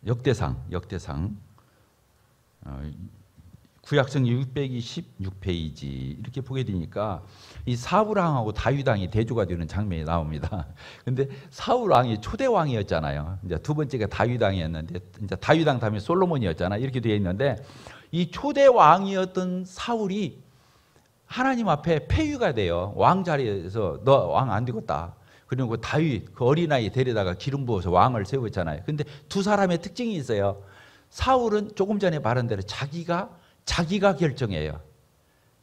역대상 구약성 626페이지 이렇게 보게 되니까 이 사울왕하고 다윗왕이 대조가 되는 장면이 나옵니다. 근데 사울왕이 초대 왕이었잖아요. 이제 두 번째가 다윗왕이었는데 이제 다윗왕 다음에 솔로몬이었잖아요. 이렇게 되어 있는데 이 초대 왕이었던 사울이 하나님 앞에 폐위가 돼요. 왕 자리에서 너 왕 안 되겠다. 그리고 다윗 그 어린아이 데려다가 기름 부어서 왕을 세웠잖아요. 근데 두 사람의 특징이 있어요. 사울은 조금 전에 말한 대로 자기가 결정해요.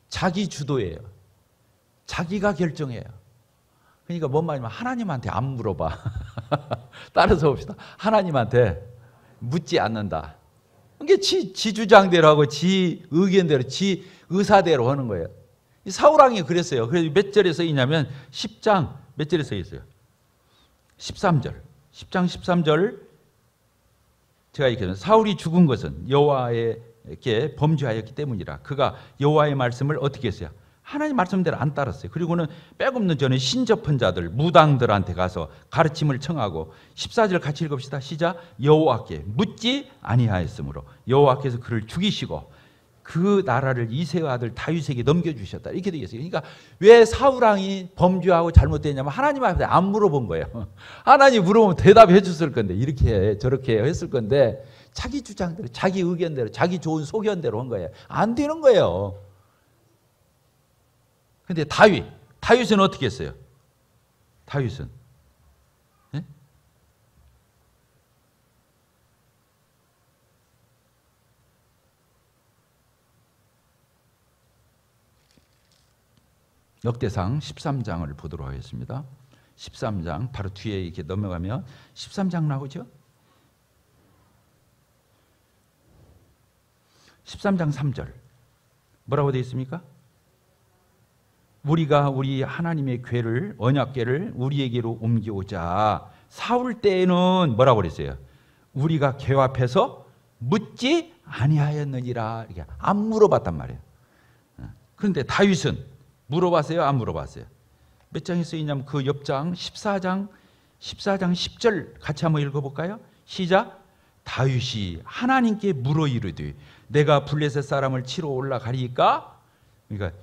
자기 주도예요. 자기가 결정해요. 그러니까 뭔 말이냐면 하나님한테 안 물어봐. 따라서 봅시다. 하나님한테 묻지 않는다. 이게 지 주장대로 하고 지 의견대로 지 의사대로 하는 거예요. 사울왕이 그랬어요. 그래서 몇 절에 써 있냐면 10장 몇 절에 써 있어요. 13절. 10장 13절 제가 이렇게 사울이 죽은 것은 여호와에게 범죄하였기 때문이라. 그가 여호와의 말씀을 어떻게 했어요? 하나님 말씀대로 안 따랐어요. 그리고는 빼없는 전에 신접한 자들 무당들한테 가서 가르침을 청하고 14절 같이 읽읍시다. 시작. 여호와께 묻지 아니하였으므로 여호와께서 그를 죽이시고 그 나라를 이새의 아들 다윗에게 넘겨주셨다. 이렇게 되겠어요. 그러니까 왜 사울왕이 범죄하고 잘못됐냐면 하나님 앞에 안 물어본 거예요. 하나님 물어보면 대답해 줬을 건데 이렇게 저렇게 했을 건데 자기 주장대로 자기 의견대로 자기 좋은 소견대로 한 거예요. 안 되는 거예요. 근데 다윗은 어떻게 했어요? 다윗은 네? 역대상 13장을 보도록 하겠습니다. 13장 바로 뒤에 이렇게 넘어가면 13장 나오죠? 13장 3절 뭐라고 되어 있습니까? 우리가 우리 하나님의 궤를 언약궤를 우리에게로 옮겨오자. 사울 때에는 뭐라고 그랬어요? 우리가 궤 앞에서 묻지 아니하였느니라. 이렇게 안 물어봤단 말이에요. 그런데 다윗은 물어봤어요? 안 물어봤어요? 몇 장에 쓰이냐면 그 옆장 14장 10절 같이 한번 읽어볼까요? 시작. 다윗이 하나님께 물어 이르되 내가 블레셋 사람을 치러 올라가리까? 그러니까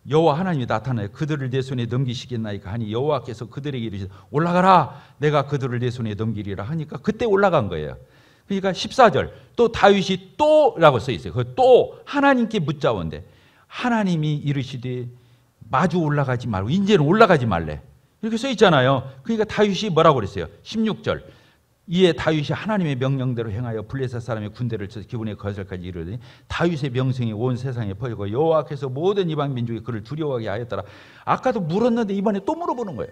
여호와 하나님이 나타나요. 그들을 내 손에 넘기시겠나이까 하니 여호와께서 그들에게 이르시되 올라가라. 내가 그들을 내 손에 넘기리라 하니까 그때 올라간 거예요. 그러니까 14절 또 다윗이 또라고 써 있어요. 그 또 하나님께 묻자온데 하나님이 이르시되 마주 올라가지 말고 이제는 올라가지 말래. 이렇게 써 있잖아요. 그러니까 다윗이 뭐라고 그랬어요? 16절 이에 다윗이 하나님의 명령대로 행하여 블레셋 사람의 군대를 쳐서 기브론의 거절까지 이르더니 다윗의 명성이 온 세상에 퍼지고 여호와께서 모든 이방 민족이 그를 두려워하게 하였더라. 아까도 물었는데 이번에 또 물어보는 거예요.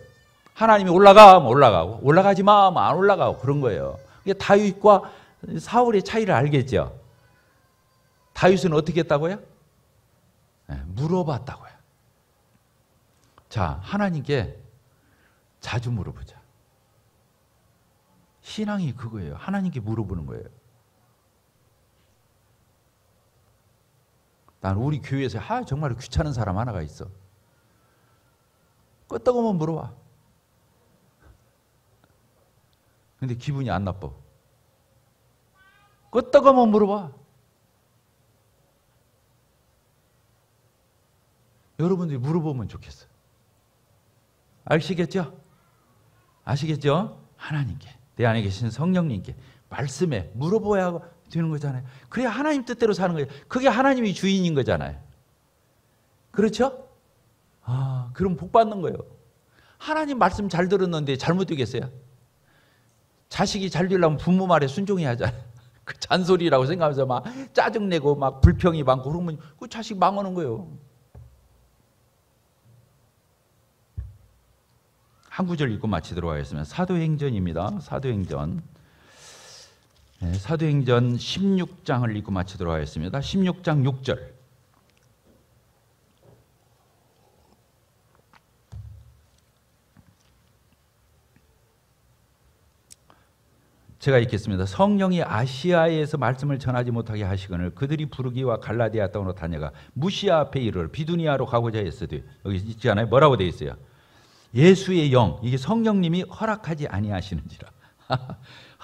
하나님이 올라가면 올라가고 올라가지 마 하면 안 올라가고 그런 거예요. 이게 다윗과 사울의 차이를 알겠죠. 다윗은 어떻게 했다고요? 네, 물어봤다고요. 자, 하나님께 자주 물어보자. 신앙이 그거예요. 하나님께 물어보는 거예요. 난 우리 교회에서 정말 귀찮은 사람 하나가 있어. 끄떡하면 물어봐. 근데 기분이 안 나빠. 끄떡하면 물어봐. 여러분들이 물어보면 좋겠어. 아시겠죠? 아시겠죠? 하나님께, 내 안에 계신 성령님께 말씀에 물어봐야 되는 거잖아요. 그래야 하나님 뜻대로 사는 거예요. 그게 하나님이 주인인 거잖아요. 그렇죠? 그럼 복 받는 거예요. 하나님 말씀 잘 들었는데 잘못 되겠어요? 자식이 잘 되려면 부모 말에 순종해야 하잖아요. 그 잔소리라고 생각하면서 막 짜증내고 막 불평이 많고 그러면 그 자식 망하는 거예요. 한 구절 읽고 마치도록 하겠습니다. 사도행전입니다. 사도행전. 네, 사도행전 16장을 읽고 마치도록 하겠습니다. 16장 6절. 제가 읽겠습니다. 성령이 아시아에서 말씀을 전하지 못하게 하시거늘 그들이 부르기와 갈라디아 땅으로 다녀가 무시아 앞에 이르러 비두니아로 가고자 했으되 여기 있지 않아요? 뭐라고 되어 있어요? 예수의 영, 이게 성령님이 허락하지 아니하시는지라.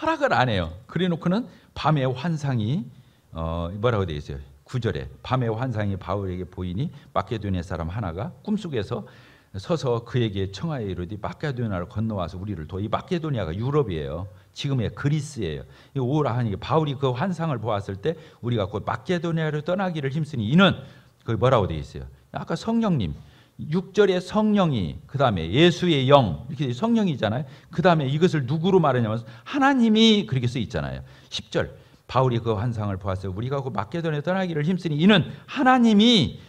허락을 안 해요. 그래 놓고는 밤에 환상이 뭐라고 되어 있어요? 9절에 밤의 환상이 바울에게 보이니 마케도니아 사람 하나가 꿈속에서 서서 그에게 청하여 이르되 마케도니아를 건너와서 우리를 도와. 이 마케도니아가 유럽이에요. 지금의 그리스예요. 오라 하니 바울이 그 환상을 보았을 때 우리가 곧 마케도니아로 떠나기를 힘쓰니 이는 거기 뭐라고 되어 있어요? 아까 성령님 6절에 성령이 그 다음에 예수의 영 이렇게 성령이잖아요. 그 다음에 이것을 누구로 말하냐면 하나님이 그렇게 써 있잖아요. 10절 바울이 그 환상을 보았어요. 우리가 그 마케도니아 떠나기를 힘쓰니 이는 하나님이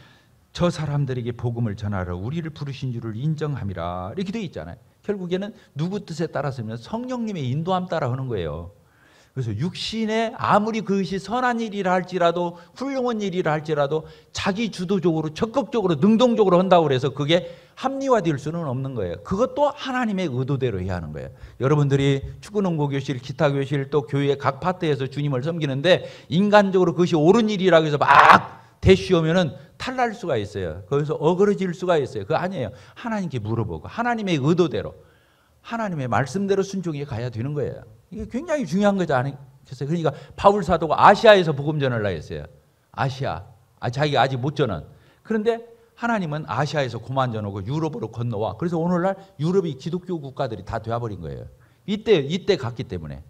저 사람들에게 복음을 전하러 우리를 부르신 줄을 인정함이라 이렇게 되어 있잖아요. 결국에는 누구 뜻에 따라서면 성령님의 인도함 따라 하는 거예요. 그래서 육신에 아무리 그것이 선한 일이라 할지라도 훌륭한 일이라 할지라도 자기 주도적으로 적극적으로 능동적으로 한다고 해서 그게 합리화될 수는 없는 거예요. 그것도 하나님의 의도대로 해야 하는 거예요. 여러분들이 축구, 농구 교실, 기타 교실 또 교회 각 파트에서 주님을 섬기는데 인간적으로 그것이 옳은 일이라고 해서 막 대쉬우면은 탈날 수가 있어요. 거기서 어그러질 수가 있어요. 그거 아니에요. 하나님께 물어보고 하나님의 의도대로 하나님의 말씀대로 순종해 가야 되는 거예요. 이게 굉장히 중요한 거지 않겠어요? 그러니까 바울 사도가 아시아에서 복음 전하려고 했어요. 아시아. 자기가 아직 못 전한. 그런데 하나님은 아시아에서 그만 전하고 유럽으로 건너와. 그래서 오늘날 유럽이 기독교 국가들이 다 되어버린 거예요. 이때 갔기 때문에.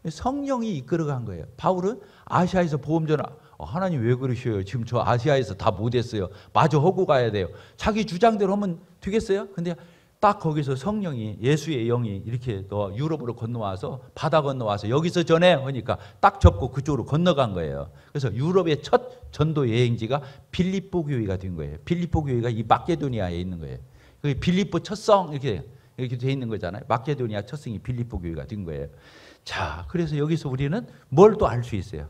성령이 이끌어간 거예요. 바울은 아시아에서 복음 전하. 하나님 왜 그러셔요? 지금 저 아시아에서 다 못했어요. 마저 하고 가야 돼요. 자기 주장대로 하면 되겠어요? 근데 딱 거기서 성령이 예수의 영이 이렇게 너 유럽으로 건너와서 바다 건너와서 여기서 전해 하니까 딱 접고 그쪽으로 건너간 거예요. 그래서 유럽의 첫 전도 여행지가 빌립보 교회가 된 거예요. 빌립보 교회가 이 마케도니아에 있는 거예요. 빌립보 첫성 이렇게 돼 있는 거잖아요. 마케도니아 첫성이 빌립보 교회가 된 거예요. 자, 그래서 여기서 우리는 뭘 또 알 수 있어요?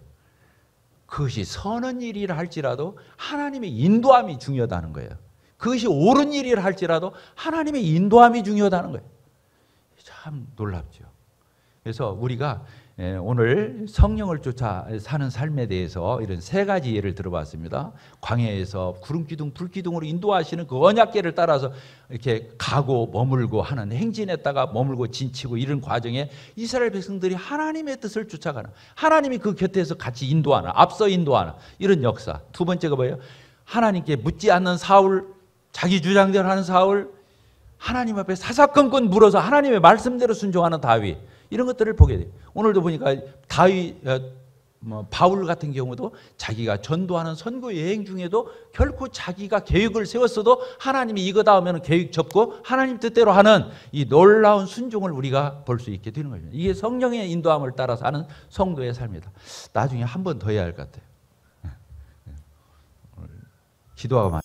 그것이 선한 일이라 할지라도 하나님의 인도함이 중요하다는 거예요. 그것이 옳은 일이라 할지라도 하나님의 인도함이 중요하다는 거예요. 참 놀랍죠. 그래서 우리가 오늘 성령을 쫓아 사는 삶에 대해서 이런 세 가지 예를 들어봤습니다. 광야에서 구름기둥, 불기둥으로 인도하시는 그 언약궤를 따라서 이렇게 가고 머물고 하는 행진했다가 머물고 진치고 이런 과정에 이스라엘 백성들이 하나님의 뜻을 쫓아가는 하나님이 그 곁에서 같이 인도하는 앞서 인도하는 이런 역사. 두 번째가 뭐예요? 하나님께 묻지 않는 사울 자기 주장대로 하는 사울 하나님 앞에 사사건건 물어서 하나님의 말씀대로 순종하는 다윗 이런 것들을 보게 돼요. 오늘도 보니까 바울 같은 경우도 자기가 전도하는 선교 여행 중에도 결코 자기가 계획을 세웠어도 하나님이 이거다 하면 계획 접고 하나님 뜻대로 하는 이 놀라운 순종을 우리가 볼 수 있게 되는 거죠. 이게 성령의 인도함을 따라서 하는 성도의 삶이다. 나중에 한 번 더 해야 할 것 같아요. 기도하고